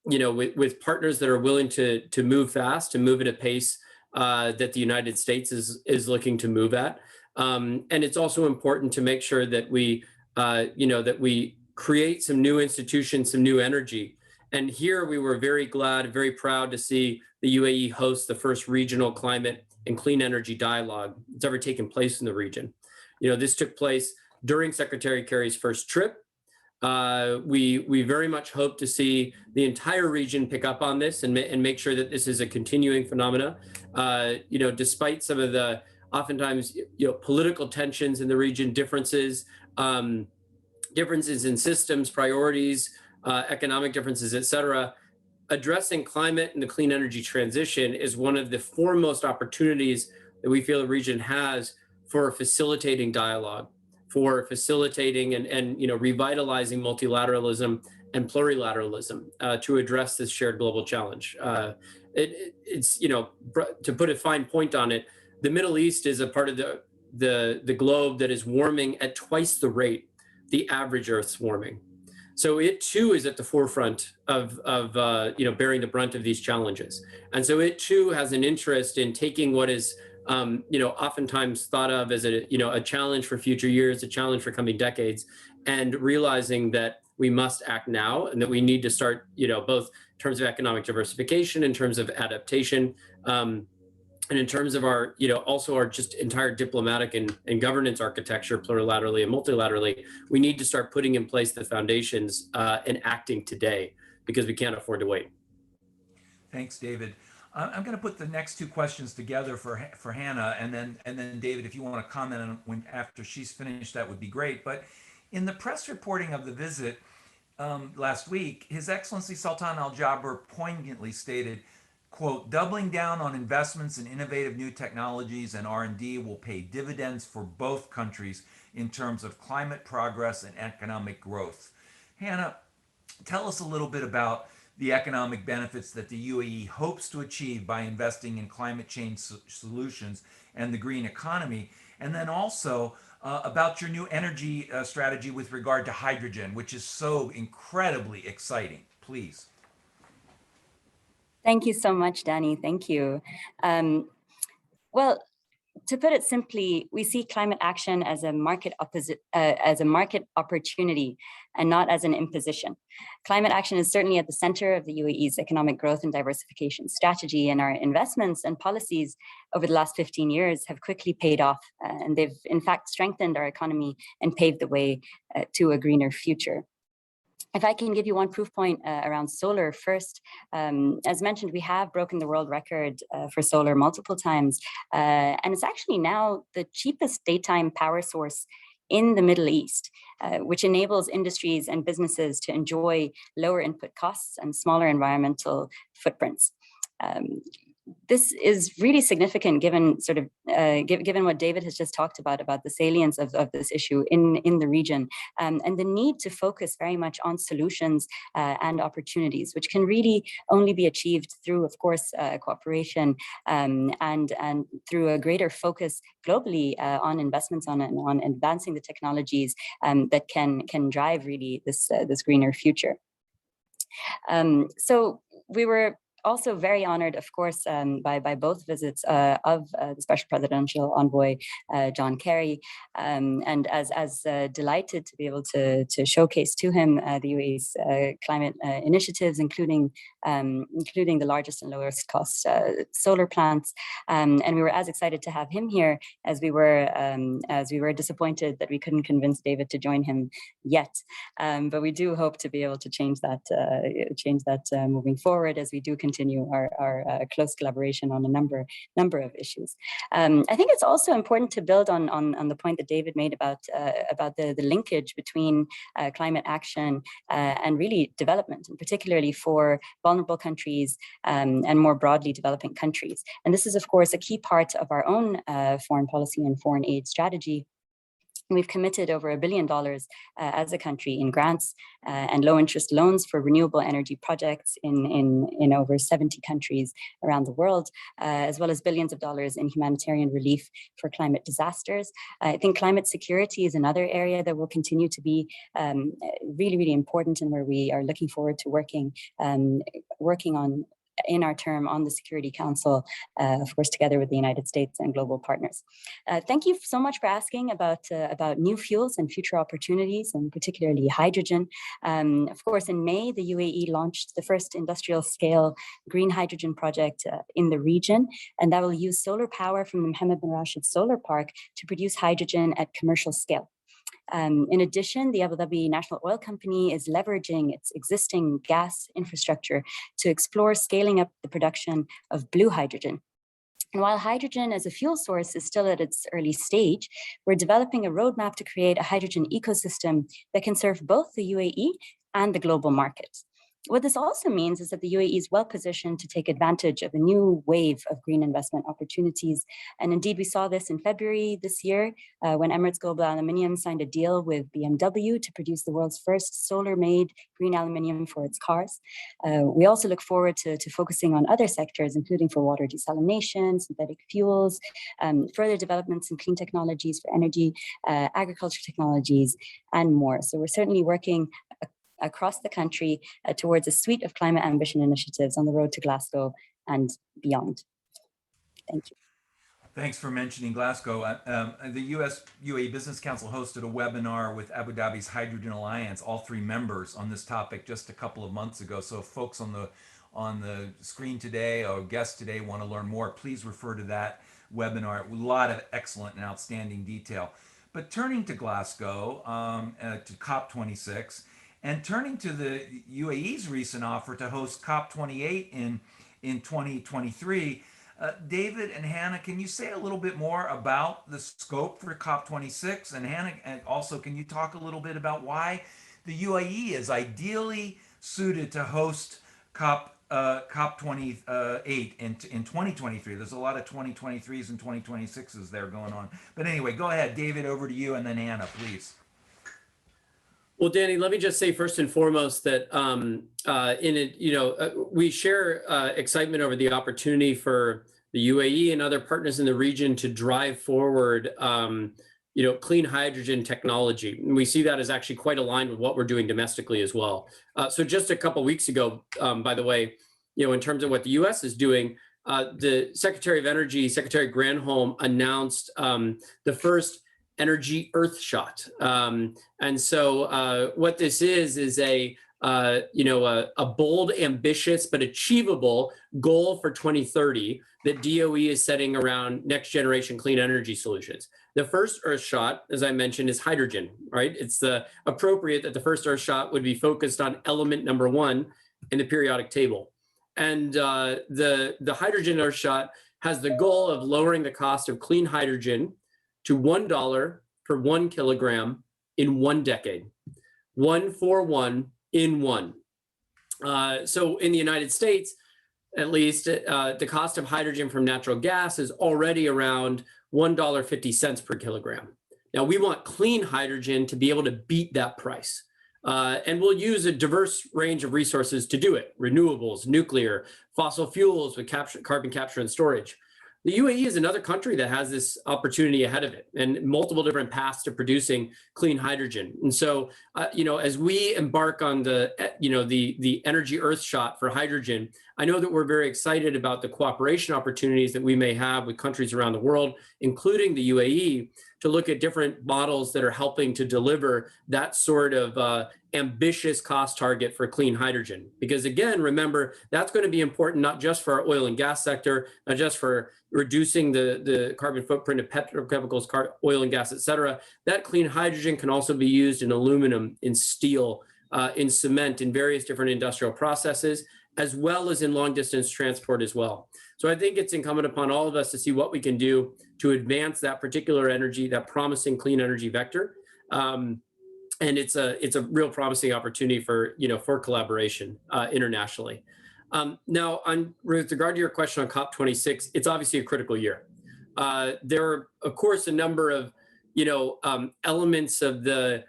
with partners that are willing to move fast, to move at a pace that the United States is looking to move at, and it's also important to make sure that we that we create some new institutions, some new energy. And here we were very glad, very proud to see the UAE host the first regional climate and clean energy dialogue that's ever taken place in the region. This took place during Secretary Kerry's first trip. We very much hope to see the entire region pick up on this and make sure that this is a continuing phenomena. Despite some of the oftentimes political tensions in the region, differences in systems, priorities, economic differences, et cetera, addressing climate and the clean energy transition is one of the foremost opportunities that we feel the region has for facilitating dialogue, for facilitating and revitalizing multilateralism and plurilateralism to address this shared global challenge. It's to put a fine point on it, the Middle East is a part of the globe that is warming at twice the rate the average Earth's warming. So it too is at the forefront of bearing the brunt of these challenges, and so it too has an interest in taking what is oftentimes thought of as a challenge for future years, a challenge for coming decades, and realizing that we must act now and that we need to start, both in terms of economic diversification, in terms of adaptation, and in terms of our, also our just entire diplomatic and governance architecture, plurilaterally and multilaterally, we need to start putting in place the foundations and acting today, because we can't afford to wait. Thanks, David. I'm going to put the next two questions together for Hana, and then David, if you want to comment on after she's finished, that would be great. But in the press reporting of the visit last week, His Excellency Sultan Al Jaber poignantly stated, quote, "Doubling down on investments in innovative new technologies and R&D will pay dividends for both countries in terms of climate progress and economic growth." Hana, tell us a little bit about the economic benefits that the UAE hopes to achieve by investing in climate change solutions and the green economy, and then also about your new energy strategy with regard to hydrogen, which is so incredibly exciting. Please. Thank you so much, Danny. Thank you. Well, to put it simply, we see climate action as a market opportunity and not as an imposition. Climate action is certainly at the center of the UAE's economic growth and diversification strategy, and our investments and policies over the last 15 years have quickly paid off, and they've in fact strengthened our economy and paved the way to a greener future. If I can give you one proof point around solar first, as mentioned, we have broken the world record for solar multiple times, and it's actually now the cheapest daytime power source in the Middle East, which enables industries and businesses to enjoy lower input costs and smaller environmental footprints. This is really significant given given what David has just talked about the salience of this issue in the region, and the need to focus very much on solutions and opportunities, which can really only be achieved through, of course, cooperation and through a greater focus globally on investments on advancing the technologies that can drive really this greener future. So we were also very honored, of course, by both visits of the Special Presidential Envoy, John Kerry, and as delighted to be able to showcase to him the UAE's climate initiatives, including the largest and lowest cost solar plants. And we were as excited to have him here as we were disappointed that we couldn't convince David to join him yet. But we do hope to be able to change that moving forward as we do continue our close collaboration on a number of issues. I think it's also important to build on the point that David made about the linkage between climate action and really development, and particularly for vulnerable countries and more broadly developing countries. And this is, of course, a key part of our own foreign policy and foreign aid strategy. We've committed over $1 billion as a country in grants and low interest loans for renewable energy projects in over 70 countries around the world, as well as billions of dollars in humanitarian relief for climate disasters. I think climate security is another area that will continue to be really, really important, and where we are looking forward to working on in our term on the Security Council, of course, together with the United States and global partners. Thank you so much for asking about new fuels and future opportunities, and particularly hydrogen. Of course, in May, the UAE launched the first industrial-scale green hydrogen project in the region, and that will use solar power from the Mohammed bin Rashid Solar Park to produce hydrogen at commercial scale. In addition, the Abu Dhabi National Oil Company is leveraging its existing gas infrastructure to explore scaling up the production of blue hydrogen. And while hydrogen as a fuel source is still at its early stage, we're developing a roadmap to create a hydrogen ecosystem that can serve both the UAE and the global markets. What this also means is that the UAE is well positioned to take advantage of a new wave of green investment opportunities. And indeed, we saw this in February this year when Emirates Global Aluminium signed a deal with BMW to produce the world's first solar-made green aluminium for its cars. We also look forward to focusing on other sectors, including for water desalination, synthetic fuels, further developments in clean technologies for energy, agriculture technologies, and more. So we're certainly working across the country towards a suite of climate ambition initiatives on the road to Glasgow and beyond. Thank you. Thanks for mentioning Glasgow. The US-UAE Business Council hosted a webinar with Abu Dhabi's Hydrogen Alliance, all three members, on this topic just a couple of months ago. So if folks on the screen today or guests today want to learn more, please refer to that webinar. A lot of excellent and outstanding detail. But turning to Glasgow, to COP26, and turning to the UAE's recent offer to host COP28 in 2023, David and Hana, can you say a little bit more about the scope for COP26? And Hana, and also, can you talk a little bit about why the UAE is ideally suited to host COP28 in 2023? There's a lot of 2023s and 2026s there going on. But anyway, go ahead, David, over to you, and then Hana, please. Well, Danny, let me just say first and foremost that we share excitement over the opportunity for the UAE and other partners in the region to drive forward, clean hydrogen technology. And we see that as actually quite aligned with what we're doing domestically as well. So just a couple of weeks ago, by the way, in terms of what the U.S. is doing, the Secretary of Energy, Secretary Granholm, announced the first energy earth shot. And so what this is a bold, ambitious, but achievable goal for 2030 that DOE is setting around next generation clean energy solutions. The first earth shot, as I mentioned, is hydrogen, right? It's appropriate that the first earth shot would be focused on element number 1 in the periodic table. And the hydrogen earth shot has the goal of lowering the cost of clean hydrogen to $1 per 1 kilogram in 1 decade. 1 for 1 in 1. So in the United States, at least, the cost of hydrogen from natural gas is already around $1.50 per kilogram. Now, we want clean hydrogen to be able to beat that price. And we'll use a diverse range of resources to do it: renewables, nuclear, fossil fuels with carbon capture and storage. The UAE is another country that has this opportunity ahead of it and multiple different paths to producing clean hydrogen. And so, as we embark on the energy earth shot for hydrogen, I know that we're very excited about the cooperation opportunities that we may have with countries around the world, including the UAE, to look at different models that are helping to deliver that sort of ambitious cost target for clean hydrogen. Because again, remember, that's going to be important not just for our oil and gas sector, not just for reducing the carbon footprint of petrochemicals, oil and gas, et cetera. That clean hydrogen can also be used in aluminum, in steel, in cement, in various different industrial processes, as well as in long distance transport as well. So I think it's incumbent upon all of us to see what we can do to advance that particular energy, that promising clean energy vector. And it's a real promising opportunity for collaboration internationally. Now, with regard to your question on COP26, it's obviously a critical year. There are, of course, a number of elements of the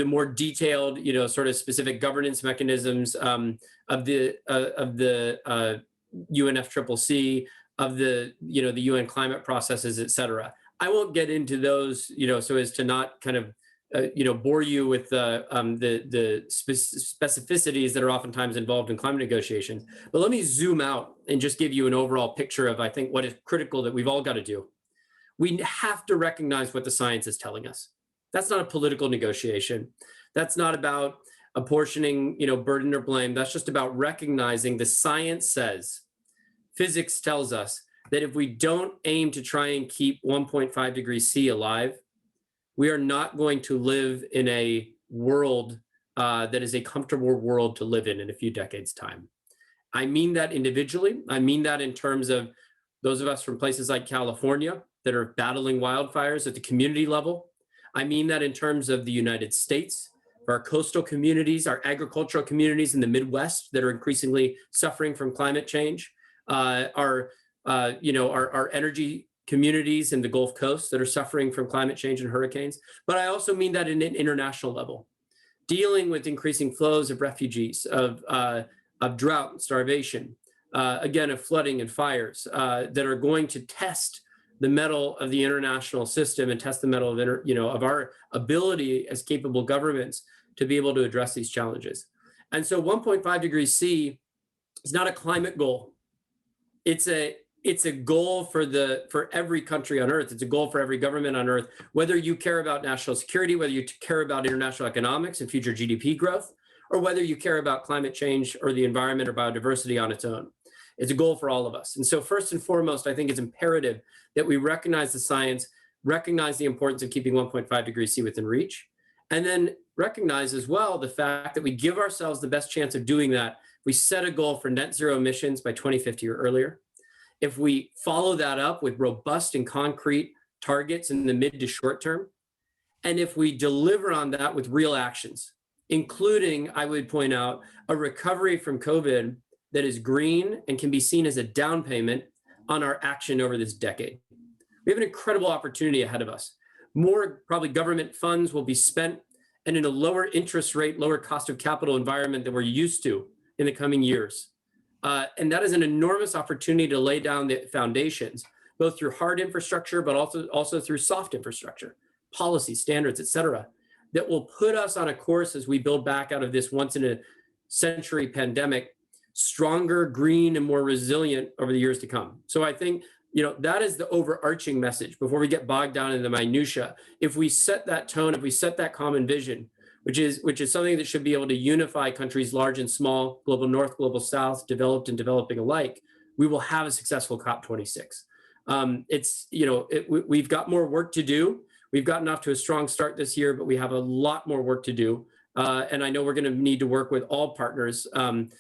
more detailed, sort of specific governance mechanisms of the UNFCCC, of the UN climate processes, et cetera. I won't get into those, so as to not kind of bore you with the specificities that are oftentimes involved in climate negotiations. But let me zoom out and just give you an overall picture of, I think, what is critical that we've all got to do. We have to recognize what the science is telling us. That's not a political negotiation. That's not about apportioning, burden or blame. That's just about recognizing the science says, physics tells us that if we don't aim to try and keep 1.5 degrees C alive, we are not going to live in a world that is a comfortable world to live in a few decades' time. I mean that individually. I mean that in terms of those of us from places like California that are battling wildfires at the community level. I mean that in terms of the United States, for our coastal communities, our agricultural communities in the Midwest that are increasingly suffering from climate change, our energy communities in the Gulf Coast that are suffering from climate change and hurricanes. But I also mean that in an international level, dealing with increasing flows of refugees, of drought and starvation, again, of flooding and fires that are going to test the mettle of the international system and test the mettle of our ability as capable governments to be able to address these challenges. And so 1.5 degrees C is not a climate goal. It's a goal for every country on Earth. It's a goal for every government on Earth, whether you care about national security, whether you care about international economics and future GDP growth, or whether you care about climate change or the environment or biodiversity on its own. It's a goal for all of us. And so first and foremost, I think it's imperative that we recognize the science, recognize the importance of keeping 1.5 degrees C within reach, and then recognize as well the fact that we give ourselves the best chance of doing that. We set a goal for net zero emissions by 2050 or earlier. If we follow that up with robust and concrete targets in the mid to short term, and if we deliver on that with real actions, including, I would point out, a recovery from COVID that is green and can be seen as a down payment on our action over this decade. We have an incredible opportunity ahead of us. More probably government funds will be spent and in a lower interest rate, lower cost of capital environment than we're used to in the coming years. And that is an enormous opportunity to lay down the foundations, both through hard infrastructure, but also through soft infrastructure, policy, standards, et cetera, that will put us on a course as we build back out of this once in a century pandemic, stronger, green, and more resilient over the years to come. So I think, that is the overarching message before we get bogged down in the minutia. If we set that tone, if we set that common vision, which is something that should be able to unify countries large and small, global north, global south, developed and developing alike, we will have a successful COP26. We've got more work to do. We've gotten off to a strong start this year, but we have a lot more work to do. And I know we're going to need to work with all partners, in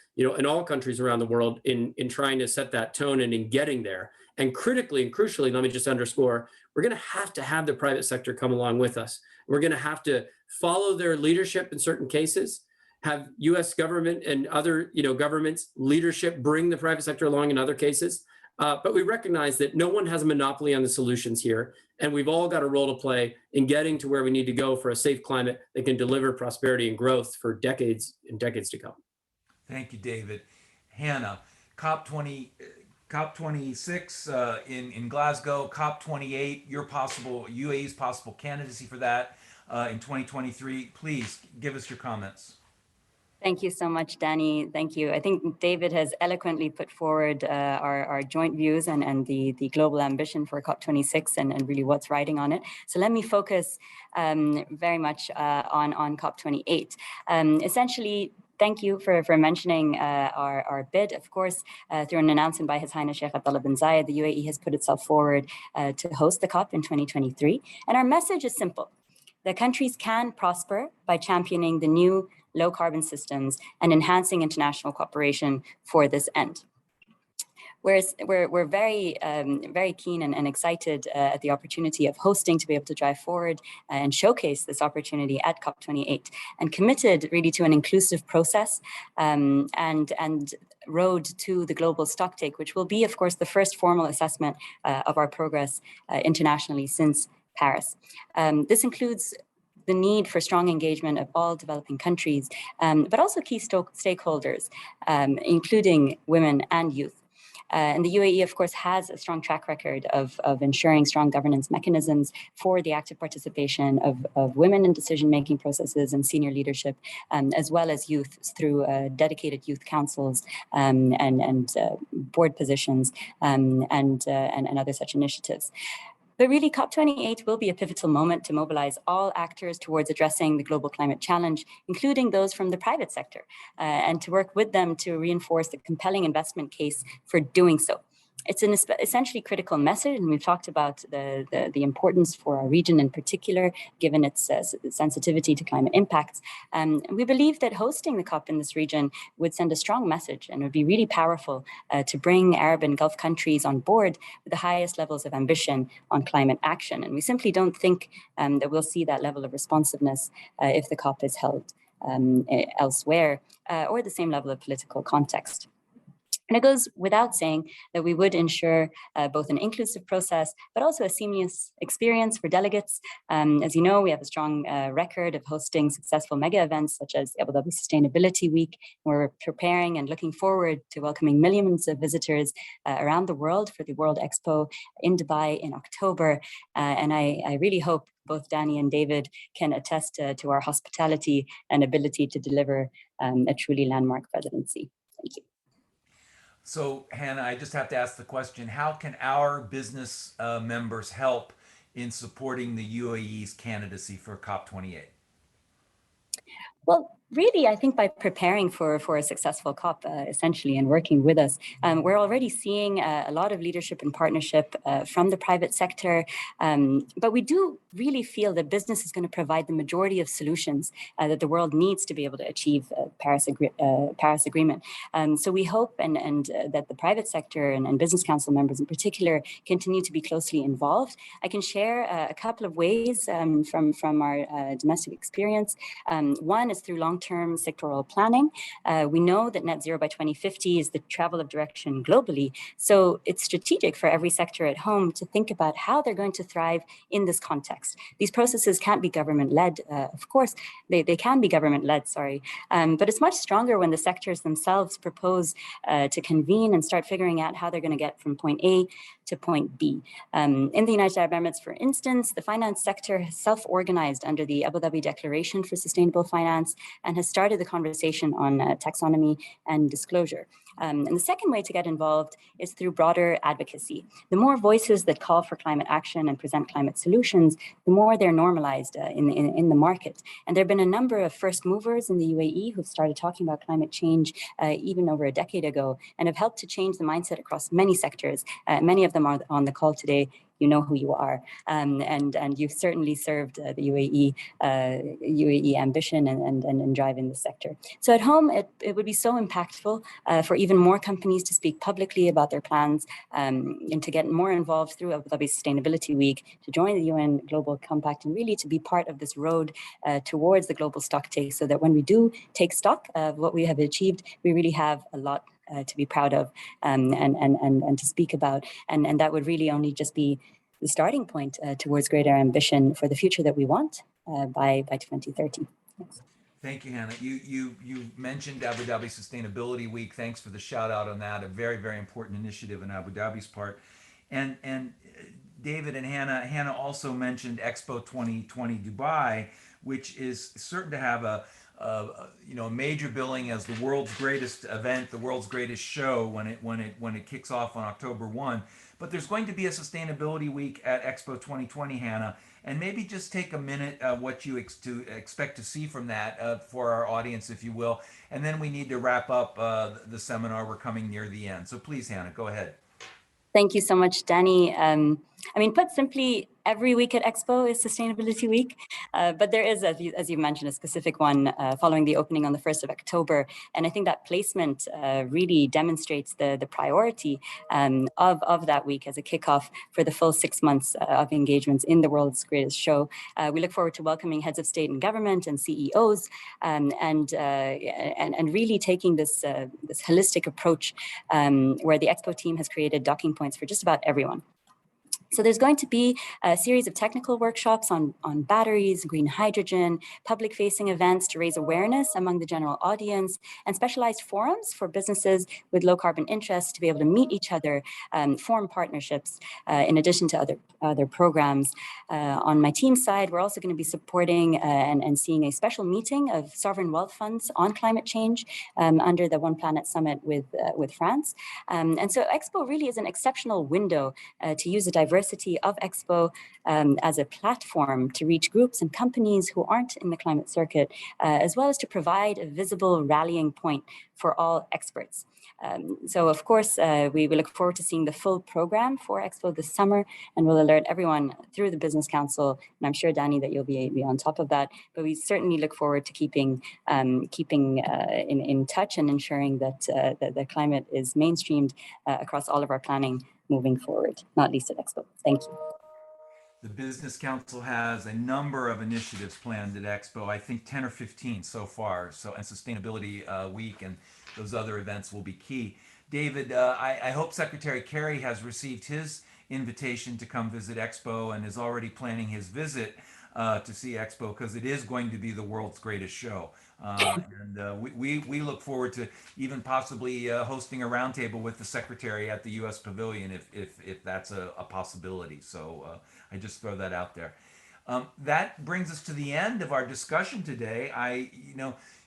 all countries around the world in trying to set that tone and in getting there. And critically and crucially, let me just underscore, we're going to have the private sector come along with us. We're going to have to follow their leadership in certain cases, have U.S. government and other governments leadership bring the private sector along in other cases. But we recognize that no one has a monopoly on the solutions here. And we've all got a role to play in getting to where we need to go for a safe climate that can deliver prosperity and growth for decades and decades to come. Thank you, David. Hana, COP26 in Glasgow, COP28, your possible, UAE's possible candidacy for that in 2023. Please give us your comments. Thank you so much, Danny. Thank you. I think David has eloquently put forward our joint views and the global ambition for COP26 and really what's riding on it. So let me focus very much on COP28. Essentially, thank you for mentioning our bid. Of course, through an announcement by His Highness Sheikh Abdullah bin Zayed, the UAE has put itself forward to host the COP in 2023. And our message is simple. The countries can prosper by championing the new low-carbon systems and enhancing international cooperation for this end. We're very keen and excited at the opportunity of hosting to be able to drive forward and showcase this opportunity at COP28, and committed really to an inclusive process and road to the global stocktake, which will be, of course, the first formal assessment of our progress internationally since Paris. This includes the need for strong engagement of all developing countries, but also key stakeholders, including women and youth. And the UAE, of course, has a strong track record of ensuring strong governance mechanisms for the active participation of women in decision-making processes and senior leadership, as well as youth through dedicated youth councils and board positions and other such initiatives. But really, COP28 will be a pivotal moment to mobilize all actors towards addressing the global climate challenge, including those from the private sector, and to work with them to reinforce the compelling investment case for doing so. It's an essentially critical message, and we've talked about the importance for our region in particular, given its sensitivity to climate impacts. And we believe that hosting the COP in this region would send a strong message and would be really powerful to bring Arab and Gulf countries on board with the highest levels of ambition on climate action. And we simply don't think that we'll see that level of responsiveness if the COP is held elsewhere or the same level of political context. And it goes without saying that we would ensure both an inclusive process, but also a seamless experience for delegates. As you know, we have a strong record of hosting successful mega events such as Abu Dhabi Sustainability Week. We're preparing and looking forward to welcoming millions of visitors around the world for the World Expo in Dubai in October. And I really hope both Danny and David can attest to our hospitality and ability to deliver a truly landmark presidency. Thank you. So, Hana, I just have to ask the question, how can our business members help in supporting the UAE's candidacy for COP28? Well, really, I think by preparing for a successful COP, essentially, and working with us, we're already seeing a lot of leadership and partnership from the private sector. But we do really feel that business is going to provide the majority of solutions that the world needs to be able to achieve Paris Agreement. So we hope and that the private sector and Business Council members in particular continue to be closely involved. I can share a couple of ways from our domestic experience. One is through long-term sectoral planning. We know that net zero by 2050 is the travel of direction globally. So it's strategic for every sector at home to think about how they're going to thrive in this context. These processes can't be government-led, of course. They can be government-led, sorry. But it's much stronger when the sectors themselves propose to convene and start figuring out how they're going to get from point A to point B. In the United Arab Emirates, for instance, the finance sector has self-organized under the Abu Dhabi Declaration for Sustainable Finance and has started the conversation on taxonomy and disclosure. And the second way to get involved is through broader advocacy. The more voices that call for climate action and present climate solutions, the more they're normalized in the market. And there have been a number of first movers in the UAE who've started talking about climate change even over a decade ago and have helped to change the mindset across many sectors. Many of them are on the call today. You know who you are, and you've certainly served the UAE ambition and drive in the sector. So at home, it would be so impactful for even more companies to speak publicly about their plans and to get more involved through Abu Dhabi Sustainability Week, to join the UN Global Compact, and really to be part of this road towards the global stock take, so that when we do take stock of what we have achieved, we really have a lot to be proud of and to speak about. And that would really only just be the starting point towards greater ambition for the future that we want by 2030. Thanks. Thank you, Hana. You mentioned Abu Dhabi Sustainability Week. Thanks for the shout out on that. A very, very important initiative on Abu Dhabi's part. And David and Hana also mentioned Expo 2020 Dubai, which is certain to have a major billing as the world's greatest event, the world's greatest show when it kicks off on October 1. But there's going to be a sustainability week at Expo 2020, Hana, and maybe just take a minute what you expect to see from that for our audience, if you will, and then we need to wrap up the seminar. We're coming near the end, so please, Hana, go ahead. Thank you so much, Danny. Put simply, every week at Expo is Sustainability Week, but there is, as you mentioned, a specific one following the opening on the 1st of October. And I think that placement really demonstrates the priority of that week as a kickoff for the full 6 months of engagements in the world's greatest show. We look forward to welcoming heads of state and government and CEOs and really taking this holistic approach where the Expo team has created docking points for just about everyone. So there's going to be a series of technical workshops on batteries, green hydrogen, public-facing events to raise awareness among the general audience, and specialized forums for businesses with low-carbon interests to be able to meet each other, form partnerships, in addition to other programs. On my team side, we're also going to be supporting and seeing a special meeting of sovereign wealth funds on climate change under the One Planet Summit with France. And so Expo really is an exceptional window to use the diversity of Expo as a platform to reach groups and companies who aren't in the climate circuit, as well as to provide a visible rallying point for all experts. So of course, we look forward to seeing the full program for Expo this summer, and we'll alert everyone through the Business Council. And I'm sure, Danny, that you'll be on top of that. But we certainly look forward to keeping in touch and ensuring that the climate is mainstreamed across all of our planning moving forward, not least at Expo. Thank you. The Business Council has a number of initiatives planned at Expo, I think 10 or 15 so far. So, and Sustainability Week and those other events will be key. David, I hope Secretary Kerry has received his invitation to come visit Expo and is already planning his visit to see Expo, because it is going to be the world's greatest show. We look forward to even possibly hosting a roundtable with the Secretary at the U.S. Pavilion if that's a possibility. So I just throw that out there. That brings us to the end of our discussion today.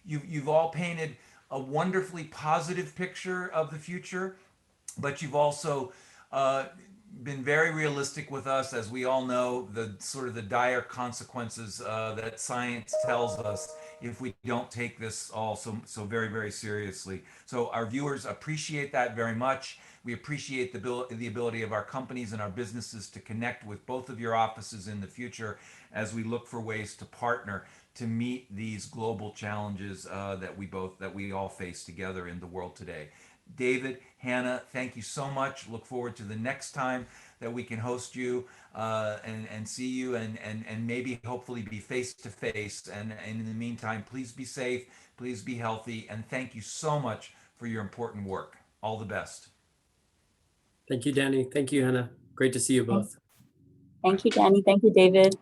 You've all painted a wonderfully positive picture of the future, but you've also been very realistic with us, as we all know, the sort of the dire consequences that science tells us if we don't take this all so very, very seriously. So our viewers appreciate that very much. We appreciate the ability of our companies and our businesses to connect with both of your offices in the future as we look for ways to partner to meet these global challenges that we all face together in the world today. David, Hana, thank you so much. Look forward to the next time that we can host you and see you and maybe hopefully be face to face. And in the meantime, please be safe, please be healthy, and thank you so much for your important work. All the best. Thank you, Danny. Thank you, Hana. Great to see you both. Thank you, Danny. Thank you, David.